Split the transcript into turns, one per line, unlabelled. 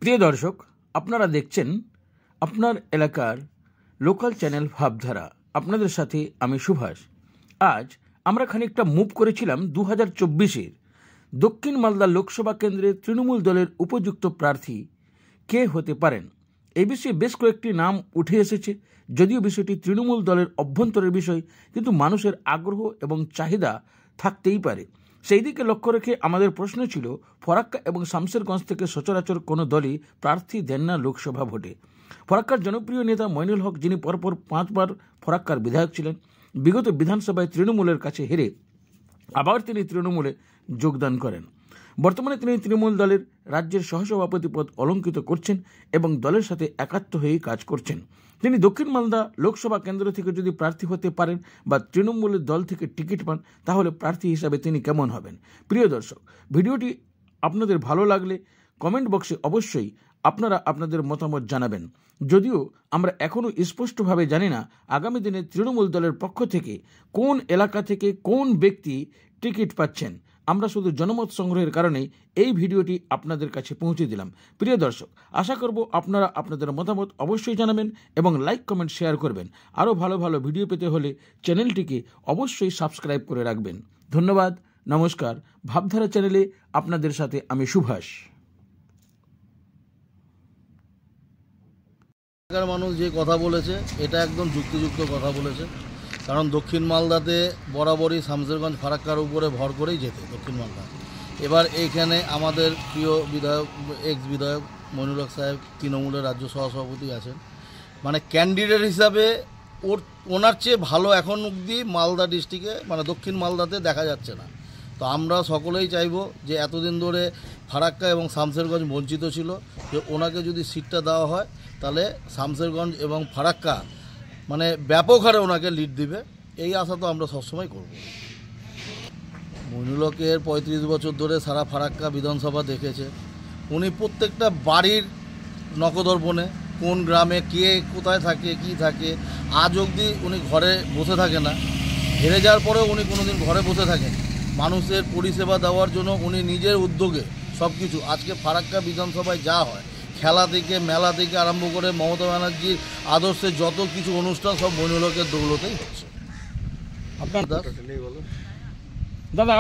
প্রিয় দর্শক, আপনারা দেখছেন আপনার এলাকার লোকাল চ্যানেল ভাবধারা। আপনাদের সাথে আমি সুভাষ। আজ আমরা খানিকটা মুভ করেছিলাম 2024-এর দক্ষিণ মালদা লোকসভা কেন্দ্রের তৃণমূল দলের উপযুক্ত প্রার্থী কে হতে পারেন। এই বিষয়ে বেশ কয়েকটি নাম উঠে এসেছে। যদিও বিষয়টি তৃণমূল দলের অভ্যন্তরের বিষয়, কিন্তু মানুষের আগ্রহ এবং চাহিদা থাকতেই পারে। সেই দিকে লক্ষ্য রেখে আমাদের প্রশ্ন ছিল, ফরাক্কা এবং শামশেরগঞ্জ থেকে সচরাচর কোনো দলই প্রার্থী দেন না লোকসভা ভোটে। ফরাক্কার জনপ্রিয় নেতা মইনুল হক, যিনি পরপর 5 বার ফরাক্কার বিধায়ক ছিলেন, বিগত বিধানসভায় তৃণমূলের কাছে হেরে আবার তিনি তৃণমূলে যোগদান করেন। বর্তমানে তিনি তৃণমূল দলের রাজ্যের সহসভাপতি পদ অলঙ্কিত করছেন এবং দলের সাথে একাত্ম হয়েই কাজ করছেন। তিনি দক্ষিণ মালদা লোকসভা কেন্দ্র থেকে যদি প্রার্থী হতে পারেন বা তৃণমূলের দল থেকে টিকিট পান, তাহলে প্রার্থী হিসাবে তিনি কেমন হবেন। প্রিয় দর্শক, ভিডিওটি আপনাদের ভালো লাগলে কমেন্ট বক্সে অবশ্যই আপনারা আপনাদের মতামত জানাবেন। যদিও আমরা এখনও স্পষ্টভাবে জানি না আগামী দিনে তৃণমূল দলের পক্ষ থেকে কোন এলাকা থেকে কোন ব্যক্তি টিকিট পাচ্ছেন। আমরা শুধু জনমত সংগ্রহের কারণেই এই ভিডিওটি আপনাদের কাছে পৌঁছে দিলাম। প্রিয় দর্শক, আশা করব আপনারা আপনাদের মতামত অবশ্যই জানাবেন এবং লাইক কমেন্ট শেয়ার করবেন। আরও ভালো ভালো ভিডিও পেতে হলে চ্যানেলটিকে অবশ্যই সাবস্ক্রাইব করে রাখবেন। ধন্যবাদ, নমস্কার। ভাবধারা চ্যানেলে আপনাদের সাথে আমি সুভাষ।
মানুষ যে কথা বলেছে এটা একদম যুক্তিযুক্ত কথা বলেছে, কারণ দক্ষিণ মালদাতে বরাবরই শামশেরগঞ্জ ফারাক্কার উপরে ভর করেই যেতে দক্ষিণ মালদা। এবার এইখানে আমাদের প্রিয় বিধায়ক, এক্স বিধায়ক মইনুল হক সাহেব তৃণমূলের রাজ্য সহসভাপতি আছেন, মানে ক্যান্ডিডেট হিসাবে ওনার চেয়ে ভালো এখন অবধি মালদা ডিস্ট্রিক্টে মানে দক্ষিণ মালদাতে দেখা যাচ্ছে না। তো আমরা সকলেই চাইব যে এতদিন ধরে ফারাক্কা এবং শামশেরগঞ্জ বঞ্চিত ছিল, যে ওনাকে যদি সিটটা দেওয়া হয় তাহলে শামশেরগঞ্জ এবং ফারাক্কা মানে ব্যাপক হারে ওনাকে লিড দিবে। এই আশা তো আমরা সবসময় করব। মইনুল হকের 35 বছর ধরে সারা ফারাক্কা বিধানসভা দেখেছে। উনি প্রত্যেকটা বাড়ির নখদর্পণে কোন গ্রামে কে কোথায় থাকে কি থাকে, আজ অবধি উনি ঘরে বসে থাকে না। হেরে যাওয়ার পরেও উনি কোনোদিন ঘরে বসে থাকেন। মানুষের পরিষেবা দেওয়ার জন্য উনি নিজের উদ্যোগে সব কিছু, আজকে ফারাক্কা বিধানসভায় যা হয়, খেলা থেকে মেলা থেকে আরম্ভ করে মমতা ব্যানার্জির আদর্শে যত কিছু অনুষ্ঠান সব মইনুল হকের দৌলতেই হচ্ছে। আপনার দাদা